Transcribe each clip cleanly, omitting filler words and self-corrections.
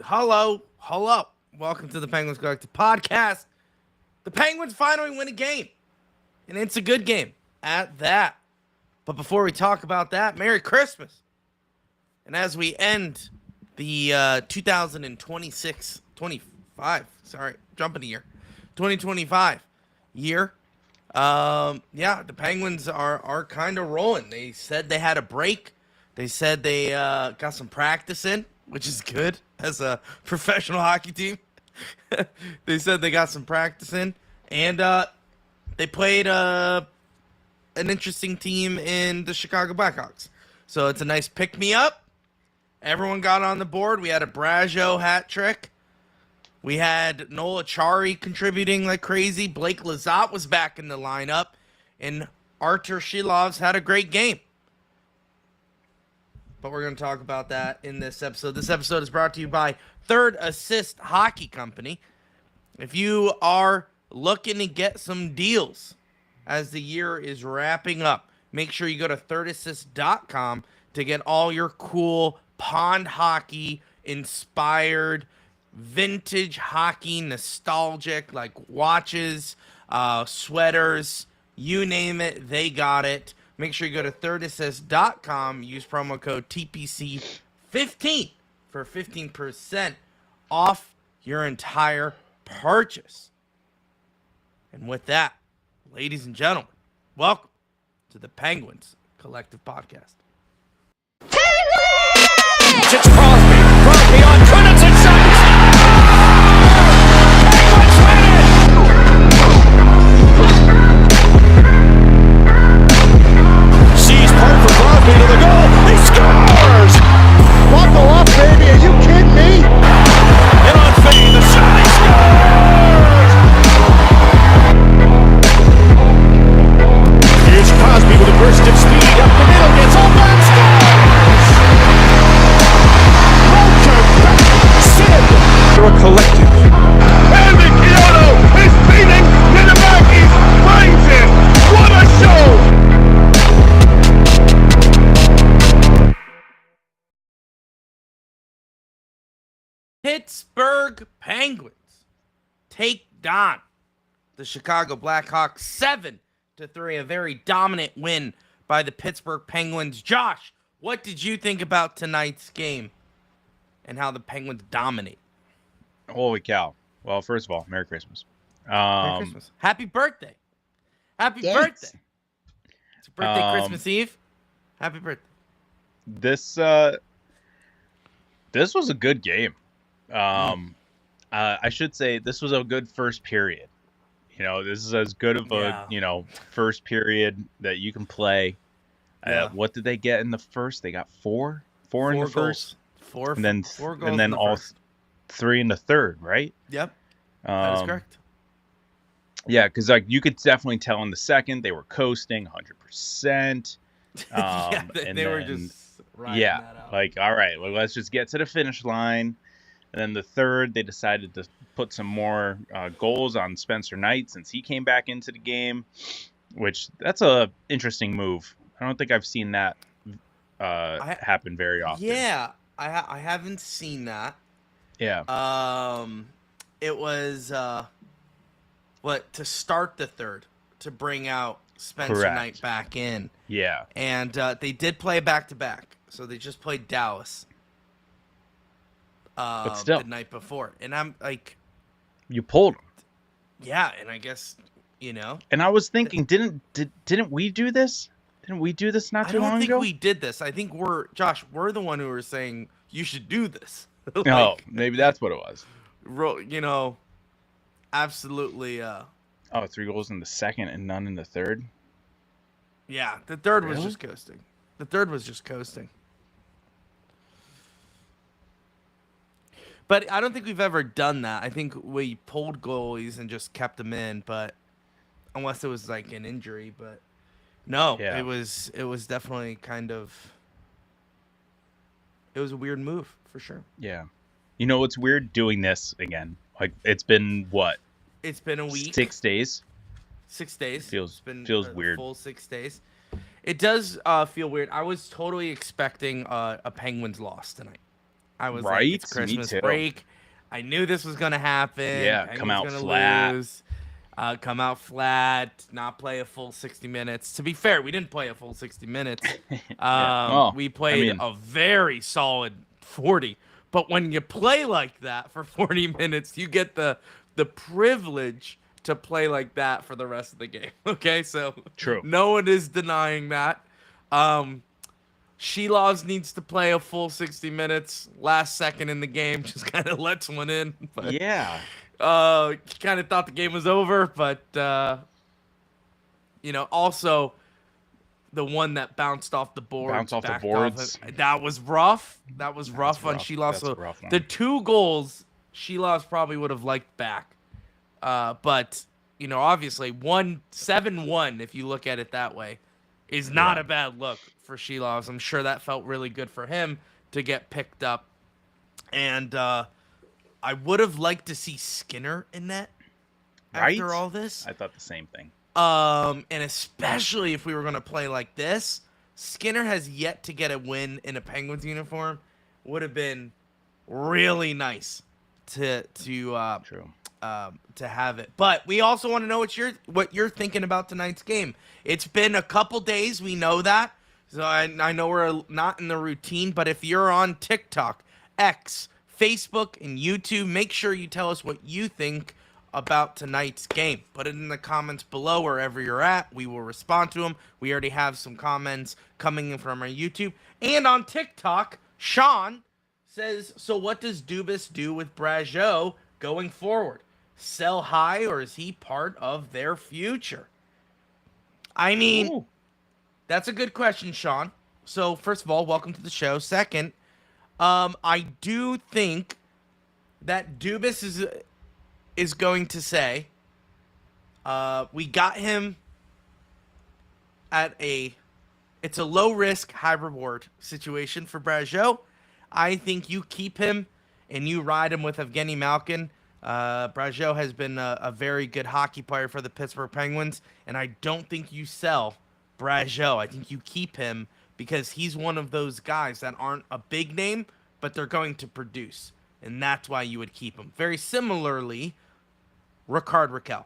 Hello. Welcome to the Penguins Collective Podcast. The Penguins finally win a game, and it's a good game at that. But before we talk about that, Merry Christmas. And as we end the 2025 year, the Penguins are kind of rolling. They said they had a break. They said they got some practice in, which is good as a professional hockey team. They said they got some practice in, and they played an interesting team in the Chicago Blackhawks. So it's a nice pick-me-up. Everyone got on the board. We had a Braggio hat trick. We had Noel Acciari contributing like crazy. Blake Lizotte was back in the lineup, and Artur Shilov's had a great game. But we're going to talk about that in this episode. This episode is brought to you by Third Assist Hockey Company. If you are looking to get some deals as the year is wrapping up, make sure you go to thirdassist.com to get all your cool pond hockey inspired vintage hockey, nostalgic, like watches, sweaters, you name it, they got it. Make sure you go to thirdassist.com, use promo code TPC15 for 15% off your entire purchase. And with that, ladies and gentlemen, welcome to the Penguins Collective Podcast. It's Crosby on Trinidad and shot. Penguins win it! Sees part for Crosby to the goal. He scores! Buckle up, baby. Are you kidding me? And on Fee, the shot, he scores! Here's Crosby with a burst of speed up the middle. Gets all back, scores! They're a collective. Andy Kyoto is beating Ninamaki's brains in. What a show! Pittsburgh Penguins take down the Chicago Blackhawks 7-3, a very dominant win by the Pittsburgh Penguins. Josh, what did you think about tonight's game and how the Penguins dominate? Holy cow. Well, first of all, Merry Christmas. Merry Christmas. Happy birthday. Happy Thanks. birthday. It's your birthday Christmas Eve. Happy birthday. This was a good game. I should say this was a good first period. You know, this is as good of a, first period that you can play. Yeah. What did they get in the first? They got four in the goals. first. Four and then goals and then in the all first. 3 in the third, right? Yep. That is correct. Yeah, because like you could definitely tell in the second they were coasting 100%. They were just riding that out. Like, all right, well, let's just get to the finish line. And then the third, they decided to put some more goals on Spencer Knight since he came back into the game, which that's a interesting move. I don't think I've seen that happen very often. Yeah, I haven't seen that. Yeah. It was to start the third to bring out Spencer Correct. Knight back in. Yeah. And they did play back to back, so they just played Dallas. But still, the night before, and I'm like, you pulled him. Yeah, and I guess And I was thinking, didn't we do this? Didn't we do this not too long ago? I don't think we did this. I think we're the one who were saying you should do this. Oh, maybe that's what it was. Absolutely. 3 goals in the second and none in the third. Yeah, the third Really? was just coasting. The third was just coasting. But I don't think we've ever done that. I think we pulled goalies and just kept them in, but unless it was like an injury, but no, Yeah. it was definitely it was a weird move for sure. Yeah. You know what's weird? Doing this again. Like, it's been what? It's been a week. 6 days? 6 days. Feels It's been weird. Full 6 days. It does feel weird. I was totally expecting a Penguins loss tonight. I was like, Right? it's Me Christmas too. break. I knew this was gonna happen. Yeah, Penguins come out gonna flat. lose. Come out flat. Not play a full 60 minutes. To be fair, we didn't play a full 60 minutes. Yeah. Well, We I played mean, a very solid 40. But when you play like that for 40 minutes, you get the privilege to play like that for the rest of the game. Okay, so true. no one is denying that. Shelovs needs to play a full 60 minutes. Last second in the game, just kind of lets one in. But, Yeah. kind of thought the game was over, but also the one that bounced off the boards, Bounce off the backed boards. that was rough. That was rough on rough. Shelovs. That's So a rough one. the 2 goals Shelovs probably would have liked back. But obviously 7-1, if you look at it that way, is not a bad look for Shelovs. I'm sure that felt really good for him to get picked up. And I would have liked to see Skinner in net after Right? all this. I thought the same thing. And especially if we were going to play like this, Skinner has yet to get a win in a Penguins uniform. Would have been really nice to True. have it. But we also want to know what you're thinking about tonight's game. It's been a couple days, we know that. So I know we're not in the routine, but if you're on TikTok, X, Facebook, and YouTube, make sure you tell us what you think about tonight's game. Put it in the comments below wherever you're at. We will respond to them. We already have some comments coming in from our YouTube. And on TikTok, Sean says, so what does Dubas do with Brazeau going forward? Sell high, or is he part of their future? I mean, Ooh. that's a good question, Sean. So first of all, welcome to the show. Second, I do think that Dubas is going to say, we got him at it's a low risk, high reward situation for Brazeau. I think you keep him and you ride him with Evgeny Malkin. Brazeau has been a very good hockey player for the Pittsburgh Penguins, and I don't think you sell Brazeau. I think you keep him because he's one of those guys that aren't a big name, but they're going to produce, and that's why you would keep him. Very similarly, Rickard Rakell.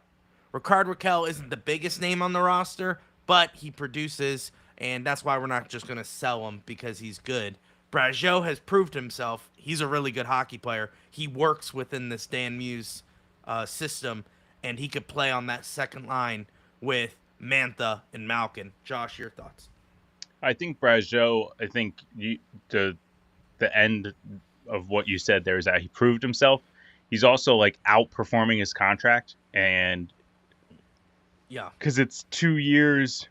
Rickard Rakell isn't the biggest name on the roster, but he produces, and that's why we're not just going to sell him because he's good. Brazeau has proved himself. He's a really good hockey player. He works within this Dan Muse system, and he could play on that second line with Mantha and Malkin. Josh, your thoughts? I think Brazeau, the end of what you said there is that he proved himself. He's also like outperforming his contract, and yeah, because it's 2 years,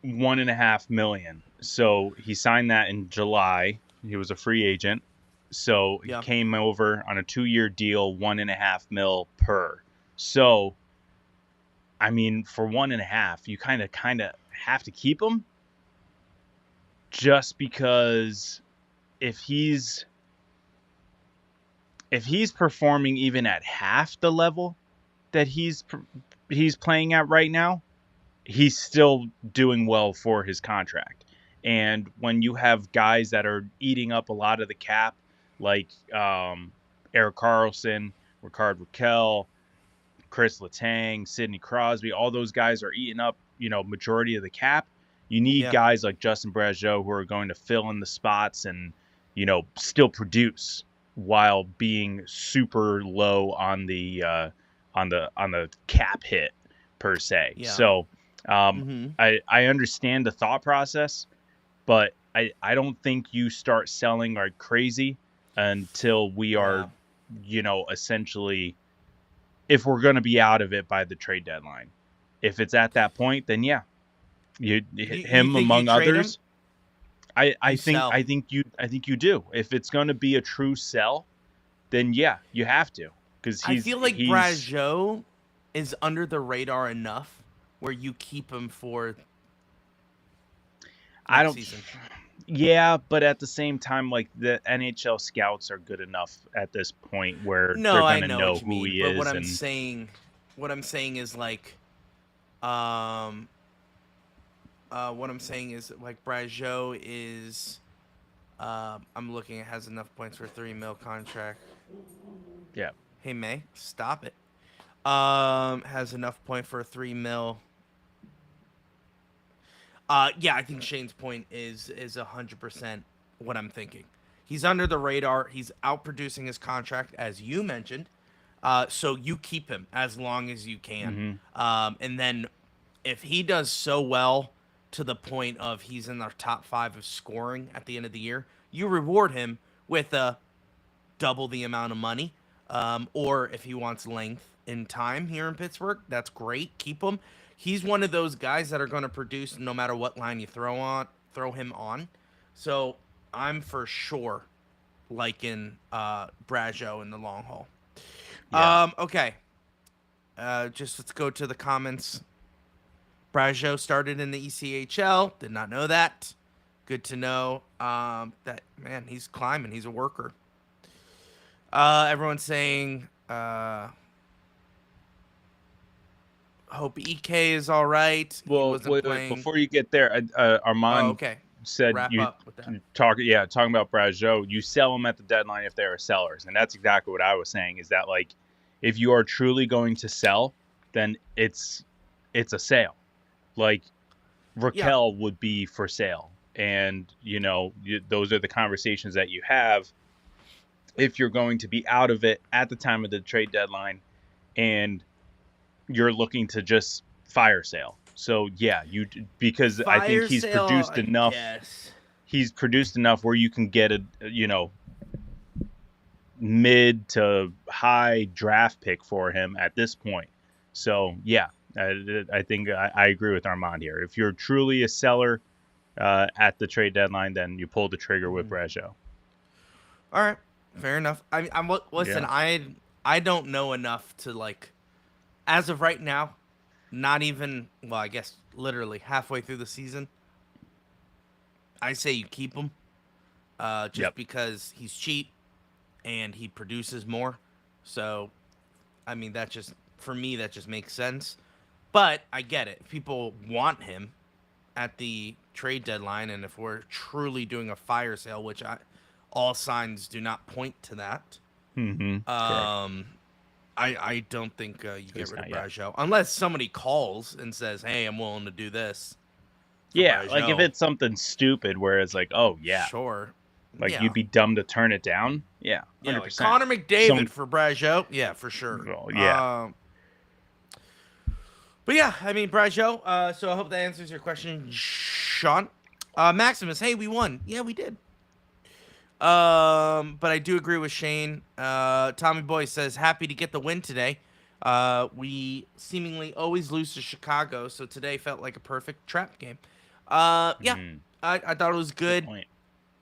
$1.5 million. So he signed that in July. He was a free agent, so he came over on a 2-year deal, $1.5 million per. So, I mean, for 1.5, you kind of have to keep him, just because if he's performing even at half the level that he's playing at right now, he's still doing well for his contract. And when you have guys that are eating up a lot of the cap, like Erik Karlsson, Rickard Rakell, Chris Letang, Sidney Crosby, all those guys are eating up, majority of the cap. You need guys like Justin Brazeau who are going to fill in the spots and, still produce while being super low on the cap hit per se. Yeah. So I understand the thought process, but I don't think you start selling like crazy until we are, essentially, if we're going to be out of it by the trade deadline. If it's at that point, then him among others. I think you do. If it's going to be a true sell, then you have to, because I feel like Brazeau is under the radar enough where you keep him for season. Yeah, but at the same time, like, the NHL scouts are good enough at this point where they're going to know who he is. But what I'm saying is like, Brazeau is, I'm looking. It has enough points for a $3 million contract. Yeah. Hey May, stop it. Has enough point for a $3 million. Yeah, I think Shane's point is 100% what I'm thinking. He's under the radar. He's outproducing his contract, as you mentioned. So you keep him as long as you can. And then if he does so well to the point of he's in our top 5 of scoring at the end of the year, you reward him with double the amount of money. Or if he wants length in time here in Pittsburgh, that's great. Keep him. He's one of those guys that are going to produce no matter what line you throw him on. So I'm for sure liking Brajo in the long haul. Yeah. Okay. Just let's go to the comments. Brajo started in the ECHL. Did not know that. Good to know. That man, he's climbing. He's a worker. Everyone's saying hope EK is all right. Well, wait, before you get there, Armand said Wrap you up with that. talking about Brajo. You sell them at the deadline if they're sellers, and that's exactly what I was saying. Is that like, if you are truly going to sell, then it's a sale. Like Raquel would be for sale, and those are the conversations that you have if you're going to be out of it at the time of the trade deadline, and you're looking to just fire sale. So yeah, because I think he's produced enough. He's produced enough where you can get a mid to high draft pick for him at this point. So yeah, I think I agree with Armand here. If you're truly a seller at the trade deadline, then you pull the trigger with Brajo. All right, fair enough. Listen. I don't know enough to like, as of right now, not even, well, I guess literally halfway through the season, I say you keep him just because he's cheap and he produces more. So, I mean, for me, that just makes sense. But I get it. If people want him at the trade deadline, and if we're truly doing a fire sale, which all signs do not point to that, I don't think you get rid of Brajo. Unless somebody calls and says, hey, I'm willing to do this. Yeah, Brajo. Like if it's something stupid where it's like, oh, yeah. Sure. Like you'd be dumb to turn it down. Yeah, 100%. Yeah, like Connor McDavid for Brajo. Yeah, for sure. Well, yeah. But yeah, I mean, Brajo. So I hope that answers your question, Sean. Maximus, hey, we won. Yeah, we did. But I do agree with Shane. Tommy Boy says, happy to get the win today. We seemingly always lose to Chicago, so today felt like a perfect trap game. I thought it was good.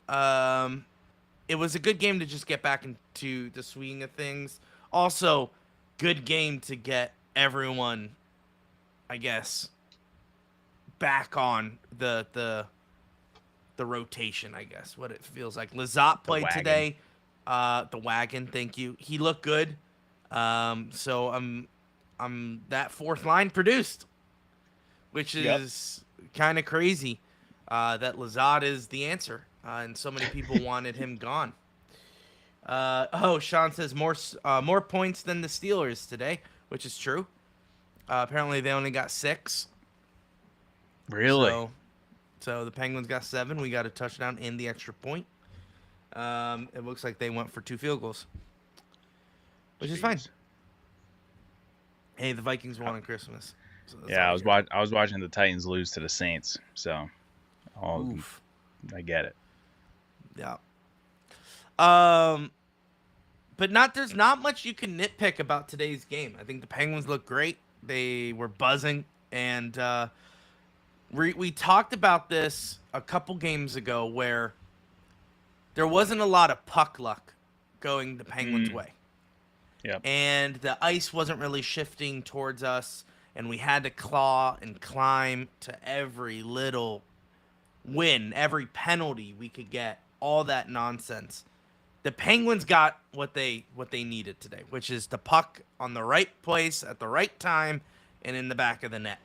It was a good game to just get back into the swing of things. Also, good game to get everyone, I guess, back on the rotation, I guess, what it feels like. Lizotte played today. The wagon, thank you. He looked good. So I'm that fourth line produced, which is kind of crazy. That Lizotte is the answer, and so many people wanted him gone. Sean says more points than the Steelers today, which is true. Apparently they only got 6. Really? So the Penguins got 7. We got a touchdown and the extra point. It looks like they went for 2 field goals, which is fine. Hey, the Vikings won on Christmas. So I was watching the Titans lose to the Saints, so I get it. Yeah. But there's not much you can nitpick about today's game. I think the Penguins look great. They were buzzing, and we talked about this a couple games ago where there wasn't a lot of puck luck going the Penguins' way. Yep. And the ice wasn't really shifting towards us, and we had to claw and climb to every little win, every penalty we could get, all that nonsense. The Penguins got what they needed today, which is the puck on the right place at the right time and in the back of the net.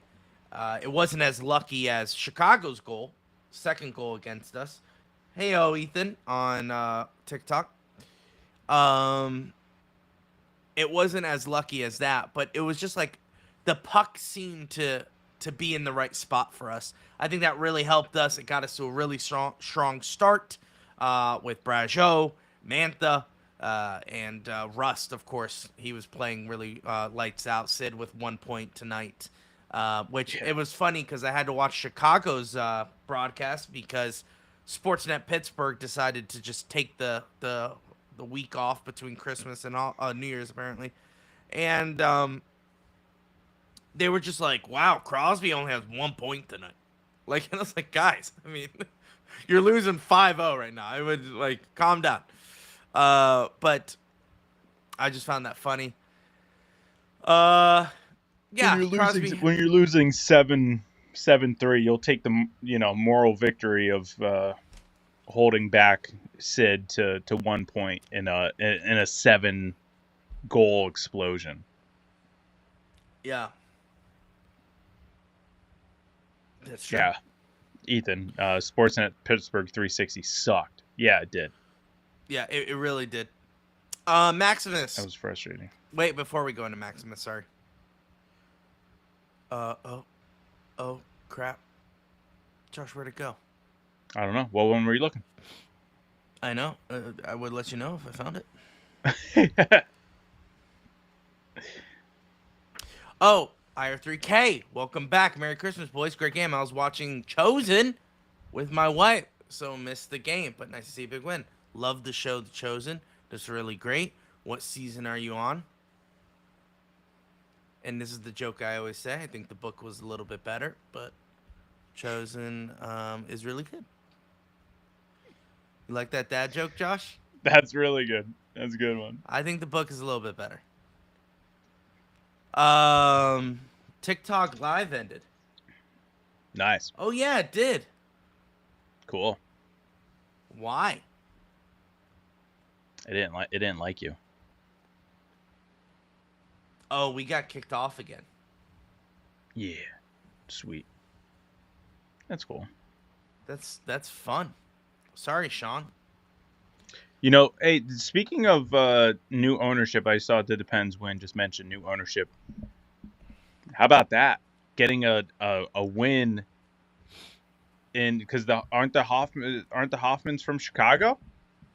It wasn't as lucky as Chicago's goal, second goal against us. Heyo, Ethan on TikTok. It wasn't as lucky as that, but it was just like the puck seemed to be in the right spot for us. I think that really helped us. It got us to a really strong start with Brageau, Mantha, and Rust. Of course, he was playing really lights out. Sid with 1 point tonight, which it was funny because I had to watch Chicago's broadcast because Sportsnet Pittsburgh decided to just take the week off between Christmas and New Year's apparently, and they were just like, "Wow, Crosby only has 1 point tonight." Like, and I was like, "Guys, I mean, you're losing 5-0 right now. I would like calm down." But I just found that funny. Yeah, Crosby. When you're losing 7-3, you'll take the moral victory of holding back Sid to 1 point in a 7-goal explosion. Yeah. That's true. Yeah, Ethan, Sportsnet Pittsburgh 360 sucked. Yeah, it did. Yeah, it really did. Maximus. That was frustrating. Wait, before we go into Maximus, sorry. Oh, crap. Josh, where'd it go? I don't know. What one were you looking? I know. I would let you know if I found it. Oh, IR3K, welcome back. Merry Christmas, boys. Great game. I was watching Chosen with my wife, so missed the game, but nice to see a big win. Love the show, The Chosen. That's really great. What season are you on? And this is the joke I always say. I think the book was a little bit better, but Chosen is really good. You like that dad joke, Josh? That's really good. That's a good one. I think the book is a little bit better. TikTok live ended. Nice. Oh yeah, it did. Cool. Why? It didn't like you. Oh, we got kicked off again. Yeah. Sweet. That's cool. That's fun. Sorry, Sean. Hey, speaking of new ownership, I saw the Depends win. Just mentioned new ownership. How about that? Getting a win in because aren't the Hoffmans from Chicago?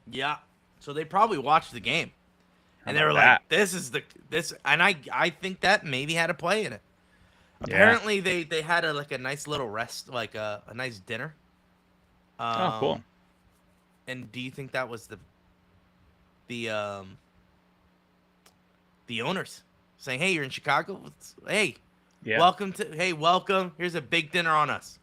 Yeah. So they probably watched the game, and they were about like, "This," and I think that maybe had a play in it. Apparently, they had a nice little rest, like a nice dinner. Oh, cool. And do you think that was the owners saying, "Hey, you're in Chicago. Hey, welcome. Here's a big dinner on us."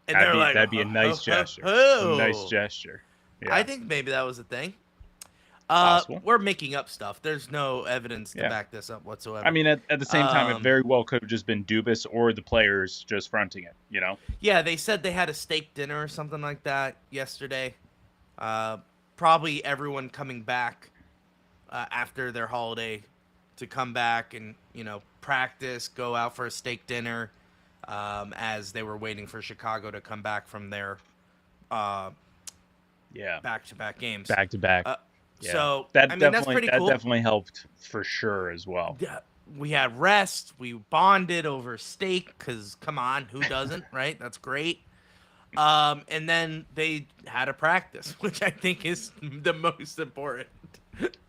And That'd be a nice gesture. Oh. A nice gesture. Yeah. I think maybe that was a thing. Possible. We're making up stuff. There's no evidence to back this up whatsoever. I mean, at the same time, it very well could have just been Dubas or the players just fronting it, Yeah, they said they had a steak dinner or something like that yesterday. Probably everyone coming back after their holiday to come back and, practice, go out for a steak dinner as they were waiting for Chicago to come back from their back-to-back games. Back-to-back. So, that's pretty cool. That definitely helped for sure as well. Yeah, we had rest. We bonded over steak because, come on, who doesn't, right? That's great. And then they had a practice, which I think is the most important.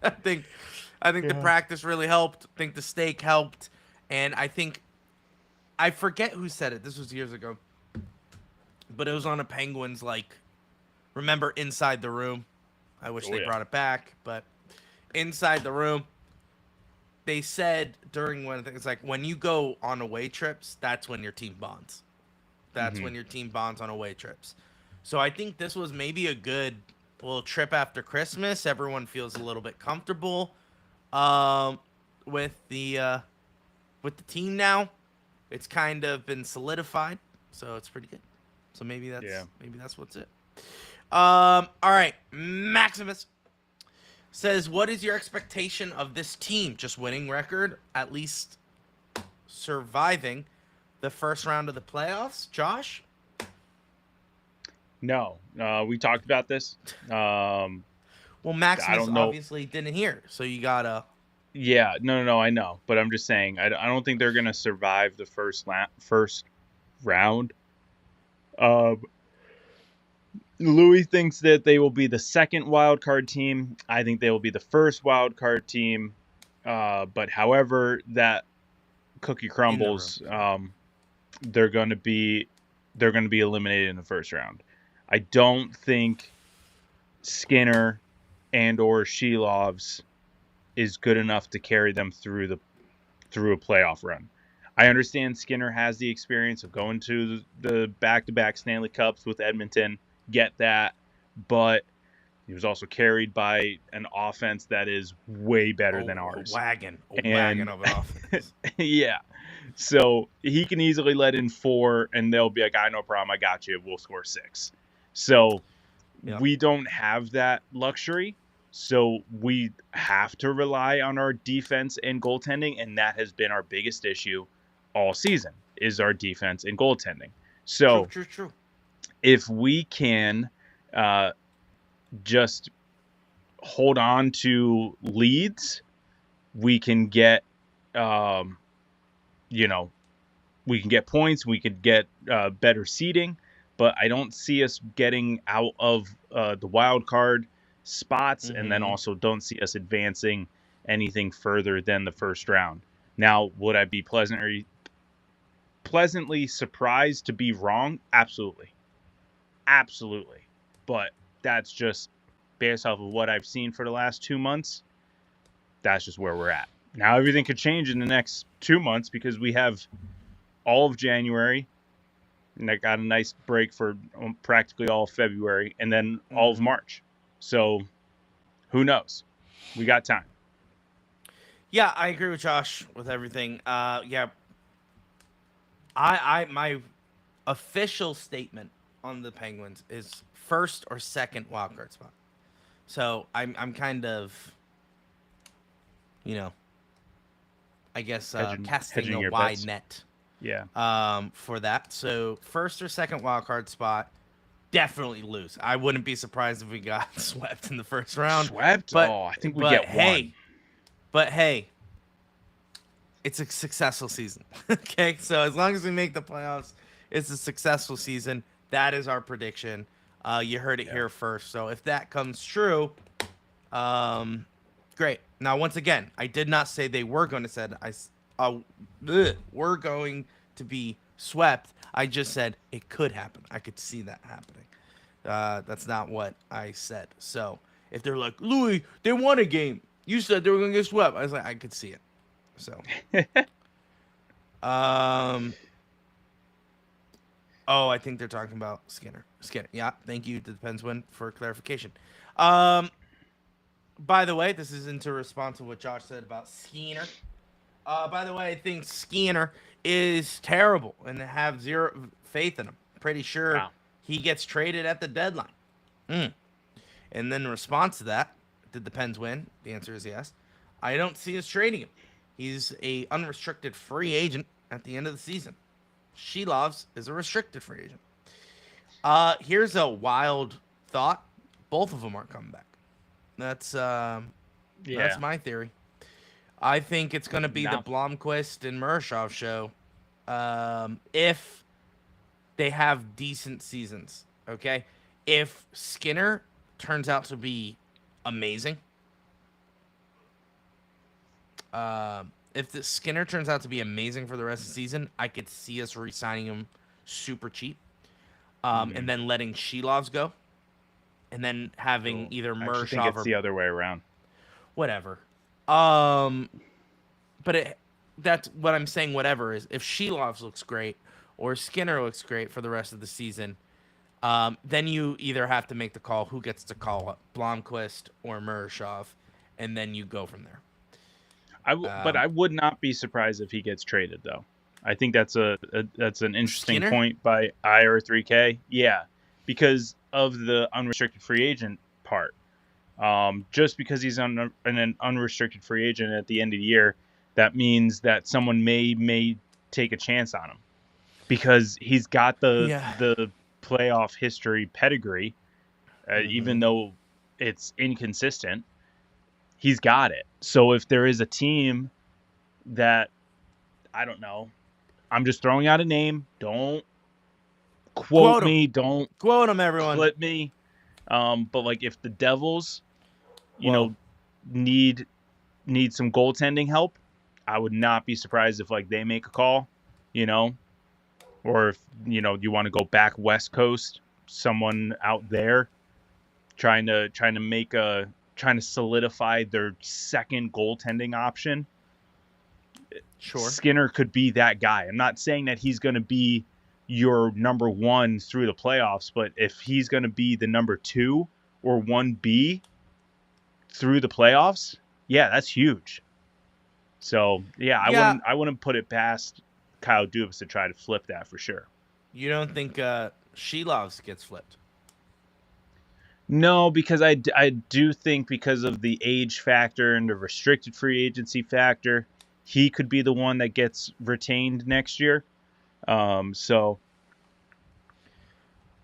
I think the practice really helped. I think the steak helped. And I forget who said it. This was years ago. But it was on a Penguins, remember Inside the Room? I wish they brought it back, but Inside the Room, they said during one of the things, when you go on away trips, that's when your team bonds. That's when your team bonds on away trips. So I think this was maybe a good little trip after Christmas. Everyone feels a little bit comfortable with the team now. It's kind of been solidified, so it's pretty good. So maybe that's what's it. All right, Maximus says, "What is your expectation of this team? Just winning record, at least surviving the first round of the playoffs?" Josh? No, we talked about this. Well, I Maximus don't know. obviously didn't hear, so you gotta. Yeah, no, I know, but I'm just saying I don't think they're gonna survive the first round. Louis thinks that they will be the second wild card team. I think they will be the first wild card team. But however that cookie crumbles, they're going to be eliminated in the first round. I don't think Skinner and or Shelovs is good enough to carry them through a playoff run. I understand Skinner has the experience of going to the back-to-back Stanley Cups with Edmonton. Get that, but he was also carried by an offense that is way better than ours. A wagon of an offense. Yeah. So he can easily let in 4, and they'll be like, no problem, I got you. We'll score 6. So we don't have that luxury. So we have to rely on our defense and goaltending, and that has been our biggest issue all season, is our defense and goaltending. So True. If we can just hold on to leads, we can get, we can get points, we could get better seeding, but I don't see us getting out of the wild card spots, and then also don't see us advancing anything further than the first round. Now, would I be pleasantly surprised to be wrong? Absolutely. But that's just based off of what I've seen for the last 2 months. That's just where we're at. Now, everything could change in the next 2 months because we have all of January, and I got a nice break for practically all of February, and then all of March. So, who knows? We got time. Yeah, I agree with Josh with everything. My official statement on the Penguins is first or second wildcard spot. So I'm kind of, I guess casting a wide bets. net. Yeah. For that. So first or second wildcard spot, definitely lose. I wouldn't be surprised if we got swept in the first round. Swept? But, I think we get one. But hey, it's a successful season. Okay, so as long as we make the playoffs, it's a successful season. That is our prediction. You heard it here first. So if that comes true, great. Now, once again, I did not say they were going to said we're going to be swept. I just said it could happen. I could see that happening. That's not what I said. So if they're like, Louis, they won a game. You said they were going to get swept. I was like, I could see it. So, I think they're talking about Skinner. Yeah, thank you to the Pens win for clarification. By the way, this is into response to what Josh said about Skinner. By the way, I think Skinner is terrible and I have zero faith in him. Pretty sure he gets traded at the deadline. And then in response to that, did the Pens win? The answer is yes. I don't see us trading him. He's a unrestricted free agent at the end of the season. Shelovs is a restricted free agent. Here's a wild thought. Both of them aren't coming back. That's my theory. I think it's going to be the Blomqvist and Murashov show if they have decent seasons, okay? If Skinner turns out to be amazing, if the Skinner turns out to be amazing for the rest of the season, I could see us re-signing him super cheap, and then letting Shelovs go, and then having either Murashov I think it's the other way around. Whatever. But that's what I'm saying. Whatever is, if Shelovs looks great or Skinner looks great for the rest of the season, then you either have to make the call who gets to call up, Blomqvist or Murashov, and then you go from there. But I would not be surprised if he gets traded, though. I think that's that's an interesting Skinner? point by IR3K. Yeah, because of the unrestricted free agent part. Just because he's an unrestricted free agent at the end of the year, that means that someone may take a chance on him because he's got the playoff history pedigree, even though it's inconsistent. He's got it. So if there is a team that, I don't know, I'm just throwing out a name. Don't quote Quote 'em. me. Don't Quote him, everyone. clip me. But like if the Devils, Whoa. need some goaltending help, I would not be surprised if like they make a call, or if you want to go back West Coast, someone out there trying to solidify their second goaltending option. Sure. Skinner could be that guy. I'm not saying that he's going to be your number one through the playoffs, but if he's going to be the number 2 or 1B through the playoffs, yeah, that's huge. So yeah, I wouldn't put it past Kyle Dubas to try to flip that for sure. You don't think Shelovs gets flipped? No, because I do think because of the age factor and the restricted free agency factor, he could be the one that gets retained next year.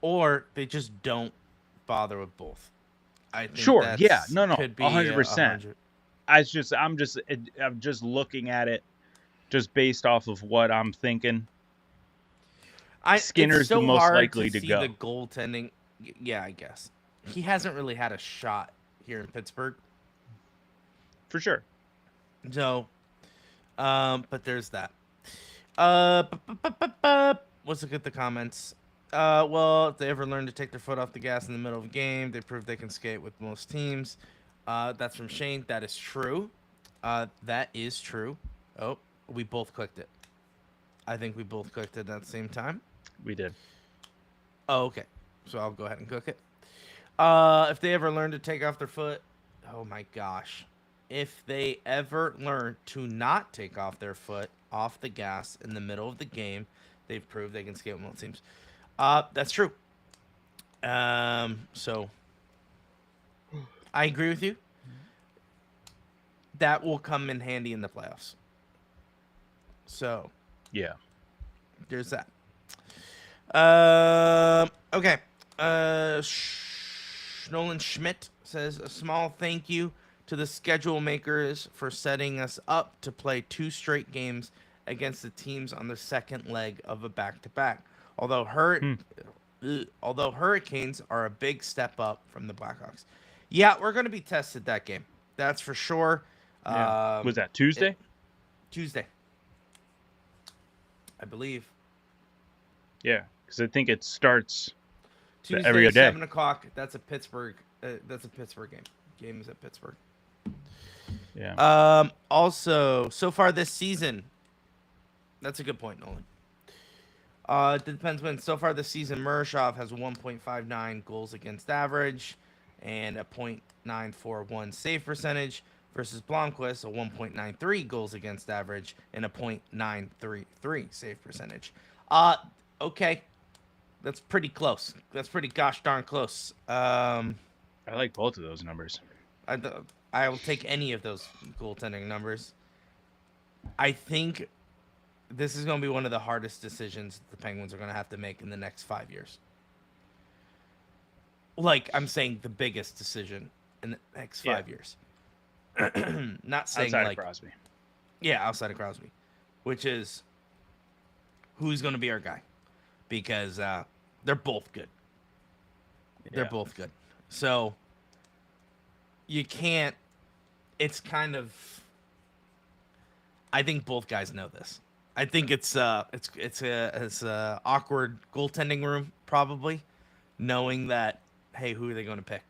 Or they just don't bother with both. I think Sure, that's, yeah, no, could be 100%. I'm just looking at it just based off of what I'm thinking. Skinner's it's so the most hard likely to to see go. the goaltending. Yeah, I guess he hasn't really had a shot here in Pittsburgh. For sure. So, but there's that. Let's look at the comments. Well, if they ever learn to take their foot off the gas in the middle of a game, they prove they can skate with most teams. That's from Shane. That is true. That is true. Oh, we both clicked it. I think we both clicked it at the same time. We did. Oh, okay. So I'll go ahead and cook it. If they ever learn to take off their foot, oh my gosh. If they ever learn to not take off their foot off the gas in the middle of the game, they've proved they can skate with most teams. That's true. So I agree with you. That will come in handy in the playoffs. So Yeah. there's that. Okay. Nolan Schmidt says a small thank you to the schedule makers for setting us up to play 2 straight games against the teams on the second leg of a back-to-back. Although Hurricanes are a big step up from the Blackhawks. Yeah, we're going to be tested that game. That's for sure. Yeah. Was that Tuesday? Tuesday, I believe. Yeah, because I think it starts Tuesday, every other day. 7:00. That's a Pittsburgh. That's a Pittsburgh game. Game is at Pittsburgh. Yeah. Also, so far this season, that's a good point, Nolan. It depends when. So far this season, Murashov has 1.59 goals against average and a .941 save percentage versus Blomqvist, a 1.93 goals against average and a .933 save percentage. Okay. That's pretty close. That's pretty gosh darn close. I like both of those numbers. I will take any of those goaltending numbers. I think this is going to be one of the hardest decisions the Penguins are going to have to make in the next 5 years. Like, I'm saying the biggest decision in the next 5 years. Not saying outside like of Crosby. Yeah, outside of Crosby, which is who's going to be our guy, because they're both good. They're both good. So you can't. It's kind of. I think both guys know this. I think it's a awkward goaltending room probably, knowing that, hey, who are they going to pick?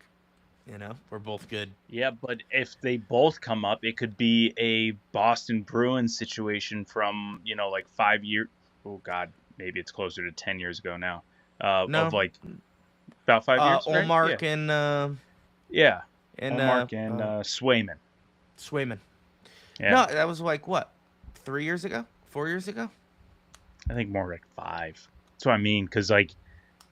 We're both good. Yeah, but if they both come up, it could be a Boston Bruins situation from, like 5 years. Oh, God, maybe it's closer to 10 years ago now. No. Of like about 5 years. Right? Ullmark yeah. and. Yeah. And Ullmark and Swayman. Swayman. Yeah. No, that was like what? 3 years ago? 4 years ago? I think more like 5. That's what I mean, because like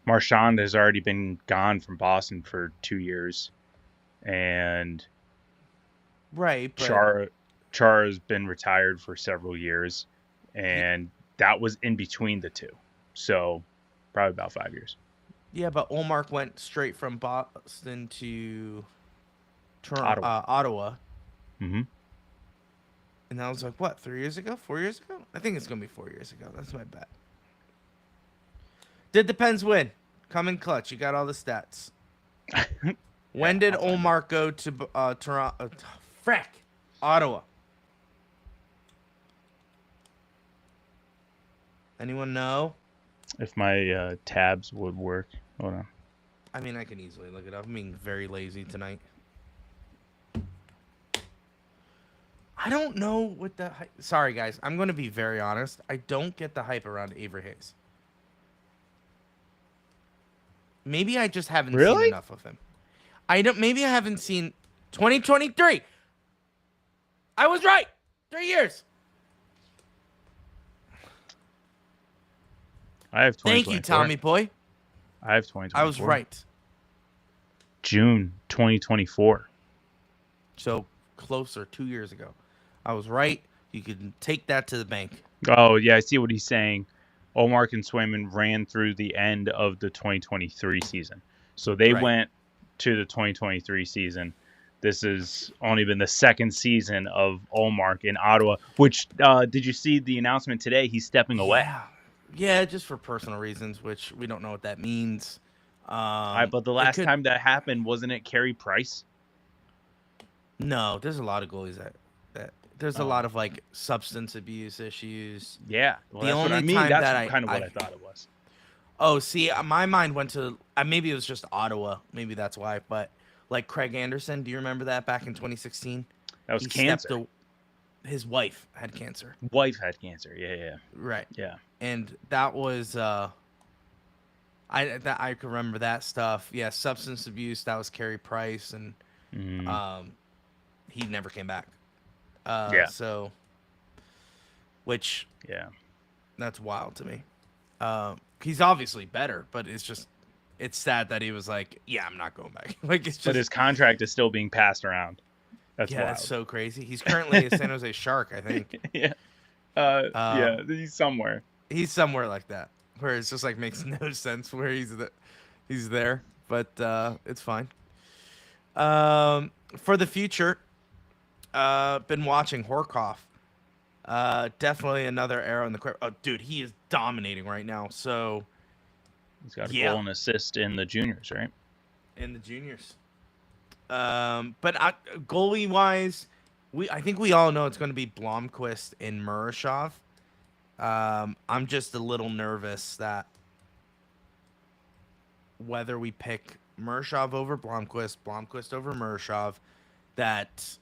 Marchand has already been gone from Boston for 2 years. And right, but... Char has been retired for several years, and that was in between the two, so probably about 5 years. Yeah, but Olmark went straight from Boston to Ottawa. Ottawa. Mm-hmm. And that was like, what, 3 years ago? 4 years ago? I think it's going to be 4 years ago. That's my bet. Did the Pens win? Come in clutch. You got all the stats. When did I'll find Olmark go to Toronto? Frack. Ottawa. Anyone know? If my tabs would work. Hold on. I mean, I can easily look it up. I'm being very lazy tonight. I don't know what the hype... Sorry, guys. I'm going to be very honest. I don't get the hype around Avery Hayes. Maybe I just haven't seen enough of him. Maybe I haven't seen 2023. I was right. 3 years. I have 2024. Thank you, Tommy boy. I have 2024. I was right. June 2024. So closer, 2 years ago. I was right. You can take that to the bank. Oh, yeah, I see what he's saying. Olmark and Swayman ran through the end of the 2023 season. So they went to the 2023 season. This has only been the second season of Olmark in Ottawa, which did you see the announcement today? He's stepping away. Yeah, just for personal reasons, which we don't know what that means. But the last time that happened, wasn't it Carey Price? No, there's a lot of goalies that there's a lot of like substance abuse issues. Yeah, well, the that's only what I mean. time That's that kind of what I thought it was. Oh, see, my mind went to maybe it was just Ottawa. Maybe that's why. But like Craig Anderson, do you remember that back in 2016? That was cancer. His wife had cancer. Wife had cancer. Yeah. Right. Yeah. And that was I can remember that stuff. Yeah, substance abuse. That was Carey Price, and he never came back. So, which that's wild to me. He's obviously better, but it's sad that he was like, yeah, I'm not going back. Like it's just. But his contract is still being passed around. That's wild. That's so crazy. He's currently a San Jose Shark, I think. Yeah. He's somewhere. He's somewhere like that, where it's just like makes no sense where he's there, but it's fine. For the future, been watching Horkoff. Definitely another arrow in the quiver. Oh, dude, he is dominating right now. So he's got a goal and assist in the juniors, right? In the juniors. But goalie wise, I think we all know it's going to be Blomqvist and Murashov. I'm just a little nervous that whether we pick Murashov over Blomqvist over Murashov, that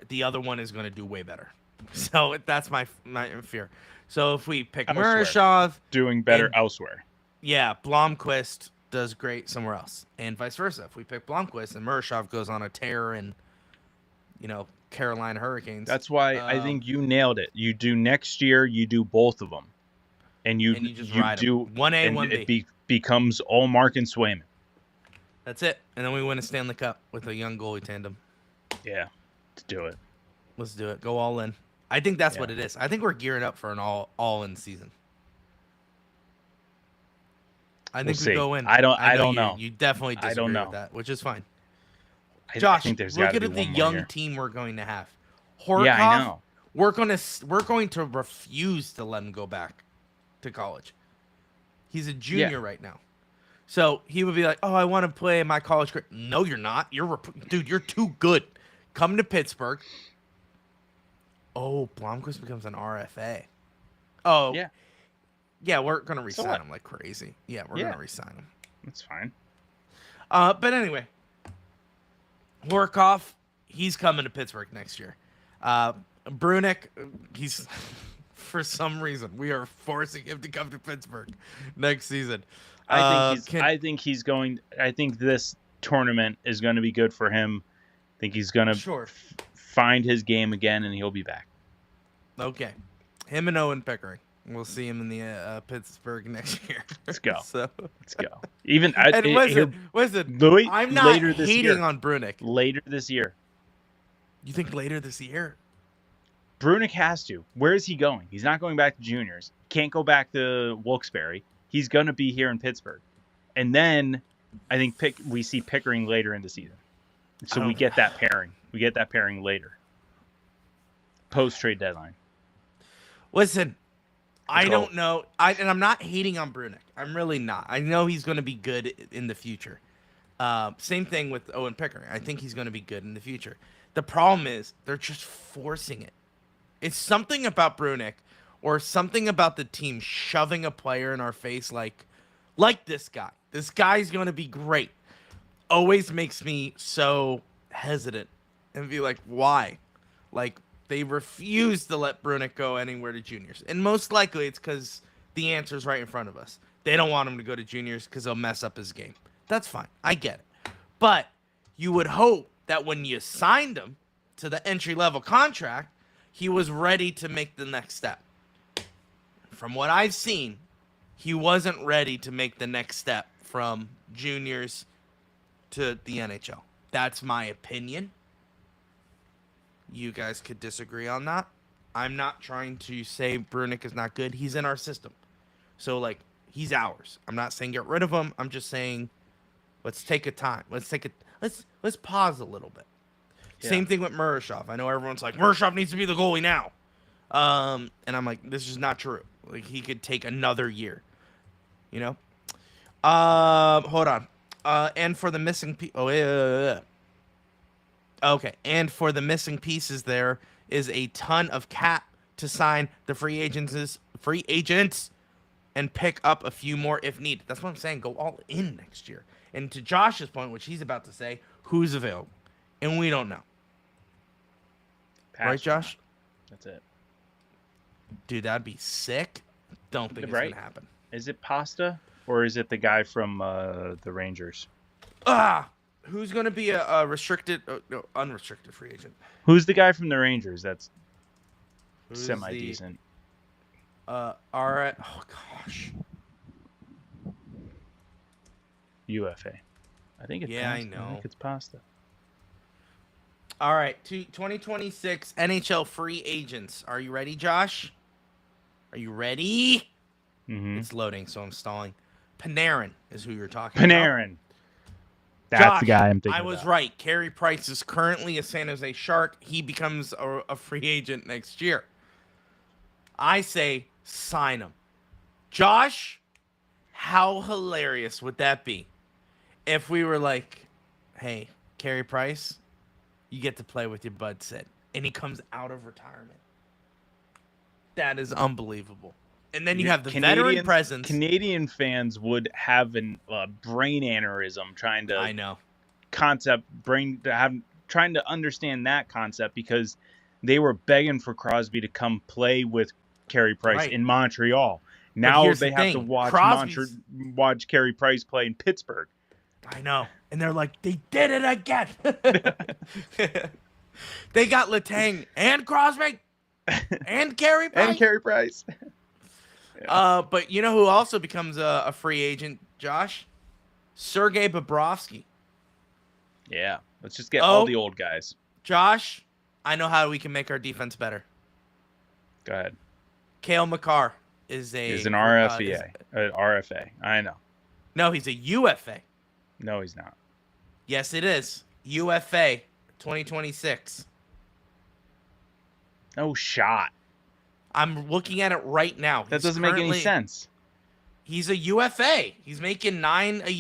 the other one is going to do way better. So that's my fear. So if we pick Murashov, doing better elsewhere. Yeah, Blomqvist does great somewhere else, and vice versa. If we pick Blomqvist and Murashov goes on a tear and Carolina Hurricanes. That's why I think you nailed it. You do next year, you do both of them, and you just you ride do 1A, 1B. It becomes Olmark and Swayman. That's it, and then we win a Stanley Cup with a young goalie tandem. Yeah, let's do it. Let's do it. Go all in. I think that's what it is. I think we're gearing up for an all in season. I think we go in. I don't know. You definitely disagree I don't know. with that, which is fine. Josh, look at the young team we're going to have. Horkoff, yeah, I know. We're going to refuse to let him go back to college. He's a junior right now. So he would be like, "Oh, I want to play in my college career." No, you're not. Dude, you're too good. Come to Pittsburgh. Oh, Blomqvist becomes an RFA. Oh. Yeah. Yeah, we're going to re-sign him like crazy. Yeah, we're going to re-sign him. That's fine. But anyway, Horkoff, he's coming to Pittsburgh next year. Brunick, he's for some reason we are forcing him to come to Pittsburgh next season. I think this tournament is going to be good for him. I think he's going to find his game again, and he'll be back. Okay, him and Owen Pickering. We'll see him in the Pittsburgh next year. Let's go. Let's go. Even listen, Louis, I'm not hating on Brunick. Later this year. You think later this year? Brunick has to. Where is he going? He's not going back to juniors. Can't go back to Wilkes-Barre. he's going to be here in Pittsburgh. And then I think we see Pickering later in the season. So we get that pairing. We get that pairing later. Post-trade deadline. Listen, I don't know. And I'm not hating on Brunick. I'm really not. I know he's going to be good in the future. Same thing with Owen Pickering. I think he's going to be good in the future. The problem is they're just forcing it. It's something about Brunick or something about the team shoving a player in our face like this guy. This guy's going to be great. Always makes me so hesitant and be like, why? Like, they refuse to let Brunick go anywhere to juniors. And most likely it's because the answer's right in front of us. They don't want him to go to juniors because he'll mess up his game. That's fine. I get it. But you would hope that when you signed him to the entry-level contract, he was ready to make the next step. From what I've seen, he wasn't ready to make the next step from juniors to the NHL. That's my opinion. You guys could disagree on that. I'm not trying to say Brunick is not good. He's in our system. So, like, he's ours. I'm not saying get rid of him. I'm just saying let's take a time. Let's pause a little bit. Yeah. Same thing with Murashov. I know everyone's like, Murashov needs to be the goalie now. And I'm like, this is not true. Like, he could take another year. You know? Hold on. And for the missing Okay, and for the missing pieces, there is a ton of cap to sign the free agents, and pick up a few more if needed. That's what I'm saying. Go all in next year. And to Josh's point, which he's about to say, who's available, and we don't know. Right, Josh? That's it. Dude, that'd be sick. Don't think it's gonna happen. Is it Pasta or is it the guy from the Rangers? Who's going to be a restricted, unrestricted free agent? Who's the guy from the Rangers that's semi-decent? All right. Oh, gosh. UFA. I think it's Pasta. I know. I think it's Pasta. All right. 2026 NHL free agents. Are you ready, Josh? Are you ready? Mm-hmm. It's loading, so I'm stalling. Panarin is who you're talking about. Panarin. That's Josh, the guy I'm thinking I was right. Carey Price is currently a San Jose Shark. He becomes a free agent next year. I say sign him. Josh, how hilarious would that be if we were like, hey, Carey Price, you get to play with your bud Sid, and he comes out of retirement. That is unbelievable. And then you have the veteran presence. Canadian fans would have a brain aneurysm trying to trying to understand that concept because they were begging for Crosby to come play with Carey Price in Montreal. Now they have to watch Carey Price play in Pittsburgh. I know. And they're like, they did it again. They got Letang and Crosby and Carey Price. Yeah. But you know who also becomes a free agent, Josh? Sergei Bobrovsky. Yeah. Let's just get all the old guys. Josh, I know how we can make our defense better. Go ahead. Cale Makar is an RFA. RFA. I know. No, he's a UFA. No, he's not. Yes, it is. UFA 2026. No shot. I'm looking at it right now. That doesn't make any sense. He's a UFA. He's making $9 million a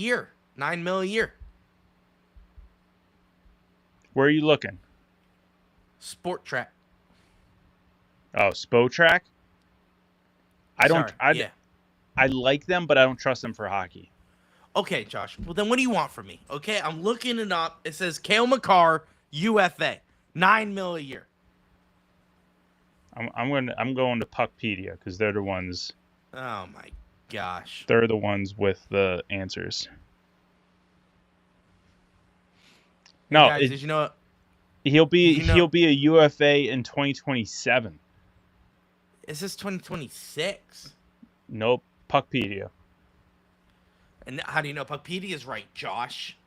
year. Where are you looking? Sport Track. Oh, Spotrac? I like them, but I don't trust them for hockey. Okay, Josh. Well, then what do you want from me? Okay, I'm looking it up. It says Cale Makar, UFA, $9 million a year. I'm going to PITvCHI because they're the ones. Oh my gosh. They're the ones with the answers. No, guys, did you know? He'll be a UFA in 2027. Is this 2026? Nope, PITvCHI. And how do you know PITvCHI is right, Josh?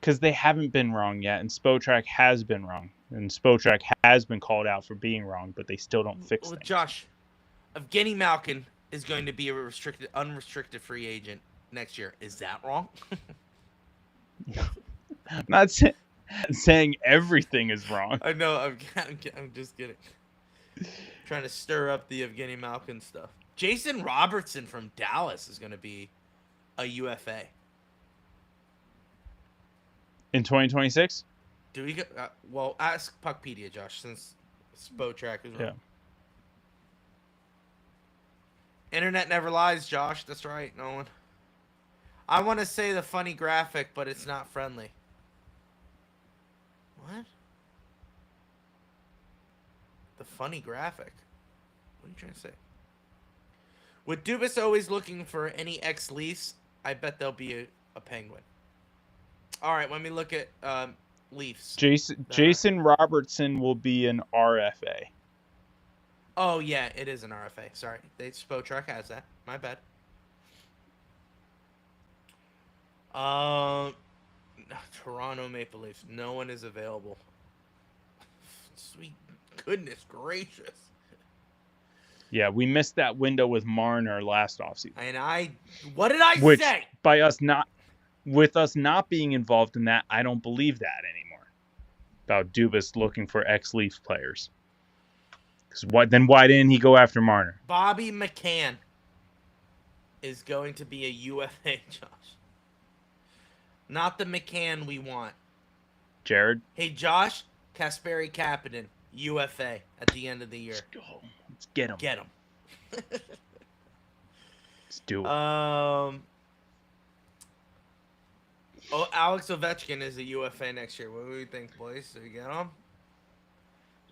Because they haven't been wrong yet, and Spotrac has been wrong. And Spotrac has been called out for being wrong, but they still don't fix it. Josh, Evgeny Malkin is going to be a unrestricted free agent next year. Is that wrong? I'm not saying everything is wrong. I know. I'm just kidding. Trying to stir up the Evgeny Malkin stuff. Jason Robertson from Dallas is going to be a UFA. In 2026? Do we? Well, ask PITvCHI, Josh, since Spotrack is wrong. Yeah. Internet never lies, Josh. That's right, Nolan. I want to say the funny graphic, but it's not friendly. What? The funny graphic? What are you trying to say? With Dubas always looking for any ex-Leafs, I bet there'll be a Penguin. All right, let me look at Leafs. Jason Robertson will be an RFA. Oh, yeah, it is an RFA. Sorry. Spotrack has that. My bad. Toronto Maple Leafs. No one is available. Sweet goodness gracious. Yeah, we missed that window with Marner last offseason. And what did I Which, say? With us not being involved in that, I don't believe that anymore. About Dubas looking for ex-Leafs players. Then why didn't he go after Marner? Bobby McCann is going to be a UFA, Josh. Not the McCann we want. Jared? Hey, Josh, Kasperi Kapanen, UFA at the end of the year. Let's go. Let's get him. Get him. Let's do it. Alex Ovechkin is a UFA next year. What do we think, boys? Do we get him?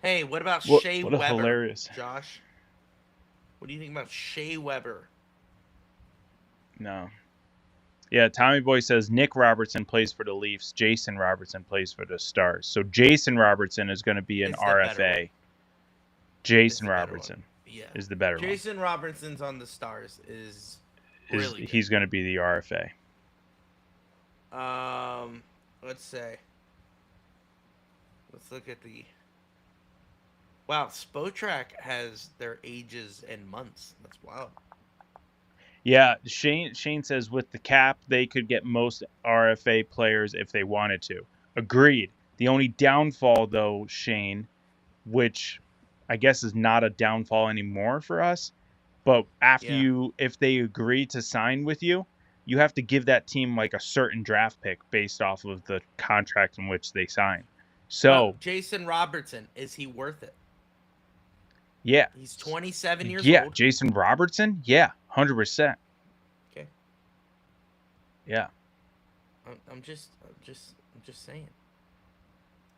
Hey, what about Shea what a Weber? hilarious. Josh, what do you think about Shea Weber? No. Yeah, Tommy Boy says Nick Robertson plays for the Leafs. Jason Robertson plays for the Stars. So Jason Robertson is going to be an RFA. Jason Robertson is the better one. Jason Robertson's on the Stars is really good. He's going to be the RFA. Let's say. Let's look at the. Wow, Spotrack has their ages and months. That's wild. Yeah, Shane says with the cap, they could get most RFA players if they wanted to. Agreed. The only downfall, though, Shane, which I guess is not a downfall anymore for us, but if they agree to sign with you, you have to give that team like a certain draft pick based off of the contract in which they sign. So Jason Robertson, is he worth it? Yeah. He's 27 years old. Yeah, Jason Robertson? Yeah, 100%. Okay. Yeah. I'm just saying.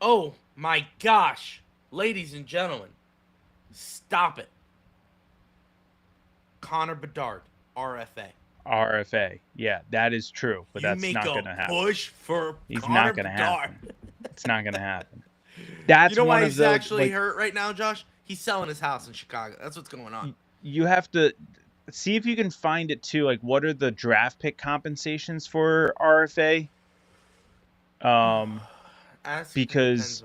Oh my gosh. Ladies and gentlemen, stop it. Connor Bedard, RFA. RFA. Yeah, that is true, but that's not going to happen. Push for He's Connor not going to Bedard. happen. It's not going to happen. That's you know one why of he's the, actually like, hurt right now, Josh? He's selling his house in Chicago. That's what's going on. You have to see if you can find it too. Like, what are the draft pick compensations for RFA? Because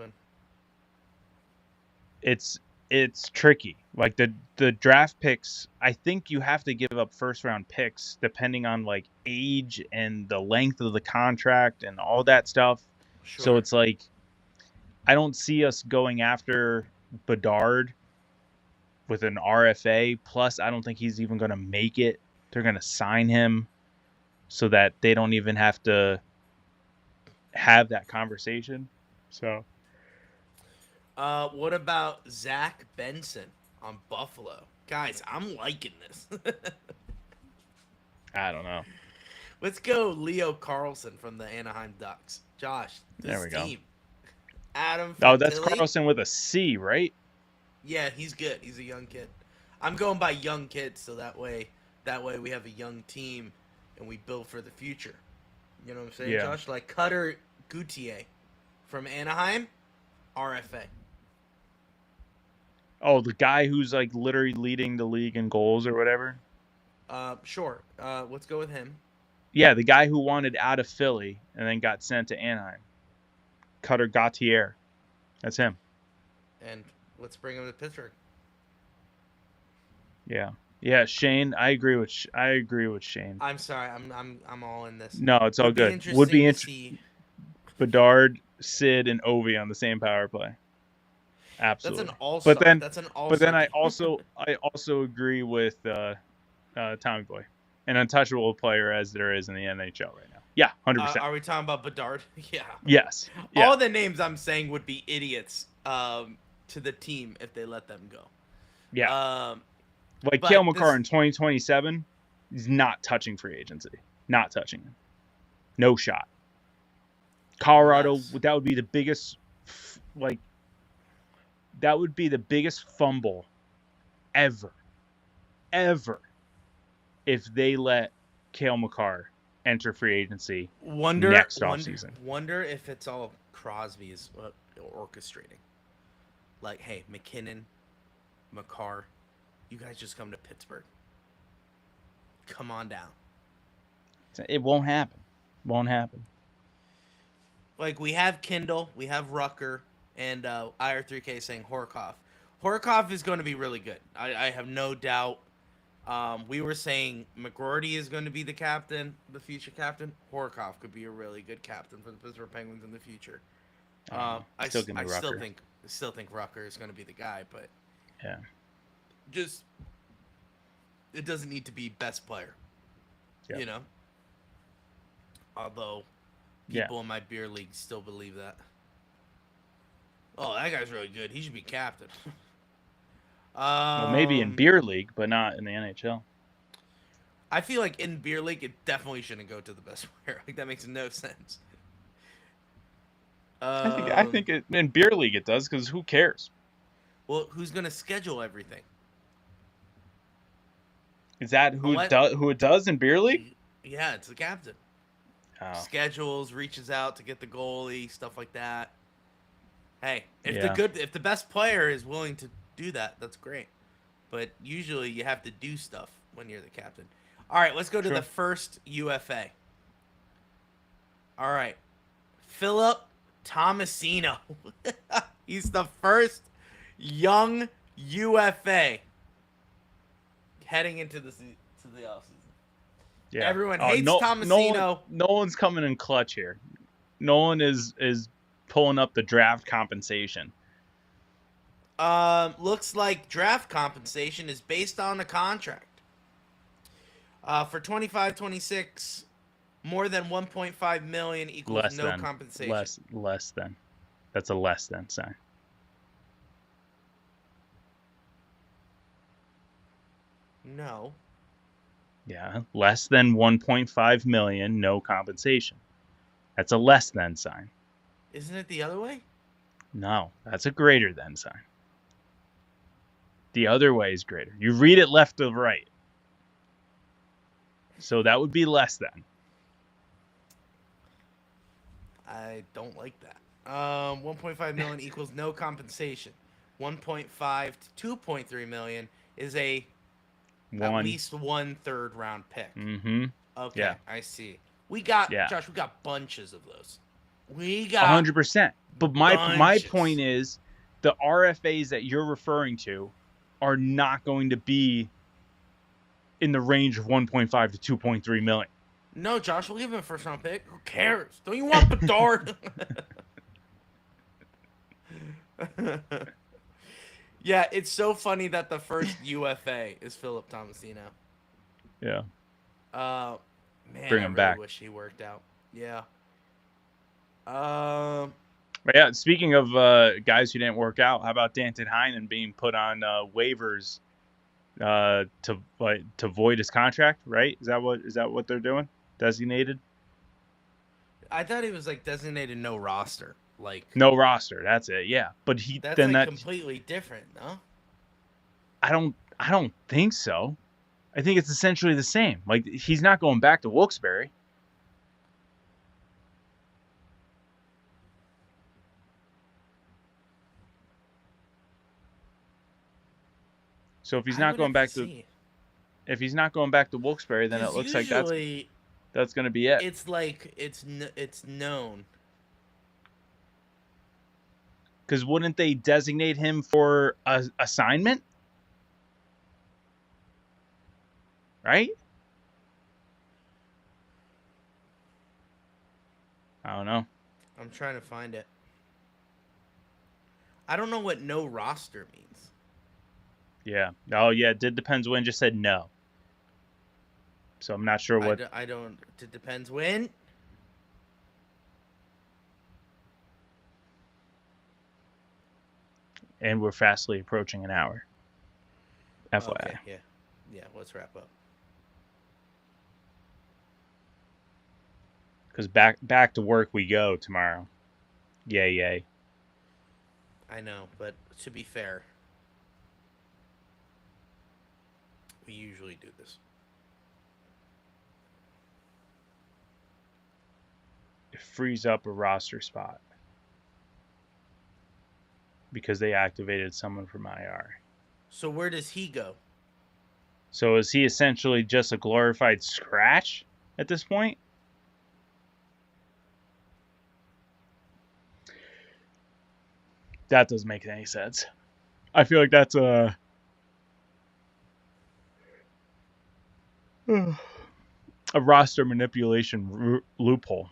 it's tricky. Like the draft picks, I think you have to give up first round picks depending on like age and the length of the contract and all that stuff. Sure. So it's like, I don't see us going after Bedard with an RFA. Plus, I don't think he's even going to make it. They're going to sign him so that they don't even have to have that conversation. So, what about Zach Benson on Buffalo? Guys, I'm liking this. I don't know. Let's go Leo Carlson from the Anaheim Ducks. Josh, there we go. Adam. Oh, that's Carlson with a C, right? Yeah, he's good. He's a young kid. I'm going by young kids, so that way we have a young team and we build for the future. You know what I'm saying, Yeah. Josh? Like Cutter Gauthier from Anaheim, RFA. Oh, the guy who's like literally leading the league in goals or whatever? Sure. Let's go with him. Yeah, the guy who wanted out of Philly and then got sent to Anaheim. Cutter Gauthier. That's him. And let's bring him to Pittsburgh. Yeah. Yeah, Shane. I agree with Shane. I'm sorry. I'm all in this. No, it's all Would be good. Would interesting be to see. Bedard, Sid, and Ovi on the same power play. That's an Absolutely. But all-star. then, That's an but then all-star I team. also agree with Tommy Boy, an untouchable player as there is in the NHL right now. Yeah, 100%. Are we talking about Bedard? Yeah. Yes. Yeah. All the names I'm saying would be idiots to the team if they let them go. Yeah. Like But Cale Makar in 2027, he's not touching free agency. Not touching him. No shot. Colorado, Unless- that would be the biggest, that would be the biggest fumble ever if they let Cale Makar enter free agency next offseason. Wonder if it's all Crosby is orchestrating. Like, hey, McKinnon, Makar, you guys just come to Pittsburgh. Come on down. It won't happen. Won't happen. Like, we have Kindle, we have Rucker, and IR3K saying Horkoff. Horkoff is going to be really good. I have no doubt. We were saying McGroarty is going to be the captain, the future captain. Horkoff could be a really good captain for the Pittsburgh Penguins in the future. I still think Rucker is going to be the guy, but yeah, just it doesn't need to be best player. Yep. You know. Although people in my beer league still believe that. Oh, that guy's really good. He should be captain. Well, maybe in beer league, but not in the NHL. I feel like in beer league, it definitely shouldn't go to the best player. Like, that makes no sense. I think in beer league it does, because who cares? Well, who's gonna schedule everything? Is that who it does in beer league? Yeah, it's the captain. Oh. Schedules, reaches out to get the goalie, stuff like that. Hey, if the best player is willing to do that, that's great. But usually you have to do stuff when you're the captain. All right, let's go to the first UFA. All right, Philip Tomasino. He's the first young UFA heading into the offseason. Yeah. Everyone hates Tomasino. Nolan's coming in clutch here. Nolan is pulling up the draft compensation. Looks like draft compensation is based on a contract. For 25-26, more than 1.5 million equals compensation. Less than. That's a less than sign. No. Yeah, less than 1.5 million, no compensation. That's a less than sign. Isn't it the other way? No, that's a greater than sign. The other way is greater. You read it left to right. So that would be less than. I don't like that. 1.5 million equals no compensation. 1.5 to 2.3 million is at least 1/3 round pick. Mm-hmm. Okay, yeah. I see. Josh, we got bunches of those. We got 100%. But my point is, the RFAs that you're referring to are not going to be in the range of 1.5 to 2.3 million. No, Josh, we'll give him a first round pick. Who cares? Don't you want Bedard? Yeah, it's so funny that the first UFA is Philip Tomasino. Yeah. Man, Bring him back. Wish he worked out. Yeah. But yeah, speaking of guys who didn't work out, how about Danton Heinen being put on waivers to void his contract? Right? Is that what they're doing? Designated? I thought he was like designated no roster. Like no roster. That's it. Yeah, but that's completely different, no? I don't think so. I think it's essentially the same. Like, he's not going back to Wilkes-Barre. So if he's not going back to Wilkes-Barre, then it looks like that's going to be it. It's like it's known. Because wouldn't they designate him for assignment? right? I don't know. I'm trying to find it. I don't know what no roster means. Yeah. Oh, yeah. It depends when. Just said no. So I'm not sure what. I don't. It depends when. And we're fastly approaching an hour. FYI. Okay, yeah. Yeah, let's wrap up. Because back to work we go tomorrow. Yay, yay. I know, but to be fair, we usually do this. It frees up a roster spot. Because they activated someone from IR. So where does he go? So is he essentially just a glorified scratch at this point? That doesn't make any sense. I feel like that's a roster manipulation loophole.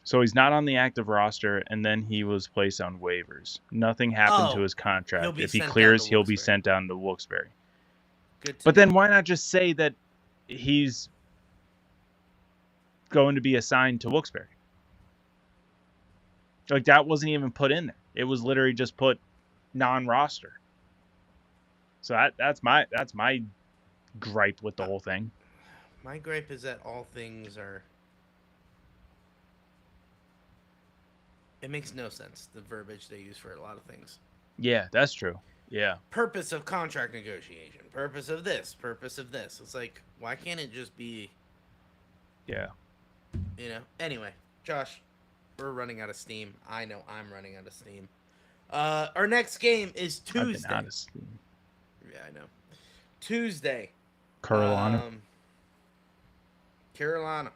So he's not on the active roster, and then he was placed on waivers. Nothing happened to his contract. If he clears, he'll be sent down to Wilkes-Barre. But then why not just say that he's going to be assigned to Wilkes-Barre? Like, that wasn't even put in there. It was literally just put non-roster. So that's my gripe with the whole thing. My gripe is that all things are... It makes no sense, the verbiage they use for a lot of things. Yeah, that's true. Yeah. Purpose of contract negotiation. Purpose of this. Purpose of this. It's like, why can't it just be... Yeah. You know? Anyway, Josh, we're running out of steam. I know I'm running out of steam. Our next game is Tuesday. I've been out of steam. Yeah, I know. Tuesday. Carolina. Carolina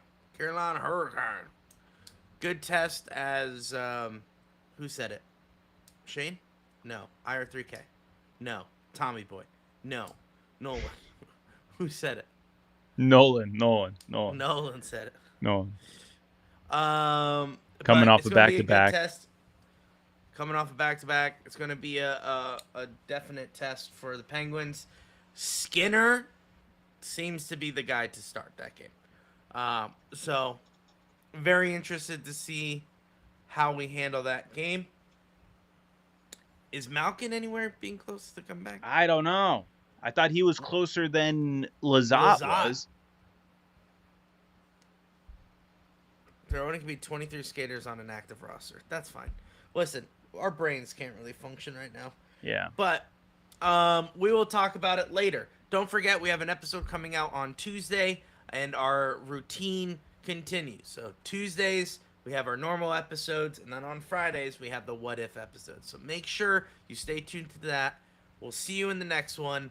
Hurricane. Good test as who said it? Shane? No. IR3K. No. Tommy Boy. No. Nolan. Who said it? Nolan Said it. Nolan. Coming Coming off a back-to-back. Coming off a back-to-back. It's going to be a definite test for the Penguins. Skinner seems to be the guy to start that game. So, very interested to see how we handle that game. Is Malkin anywhere being close to come back? I don't know. I thought he was closer than Lizotte was. There only can be 23 skaters on an active roster. That's fine. Listen, our brains can't really function right now. Yeah. But we will talk about it later. Don't forget, we have an episode coming out on Tuesday, and our routine continues. So Tuesdays, we have our normal episodes, and then on Fridays, we have the What If episodes. So make sure you stay tuned to that. We'll see you in the next one.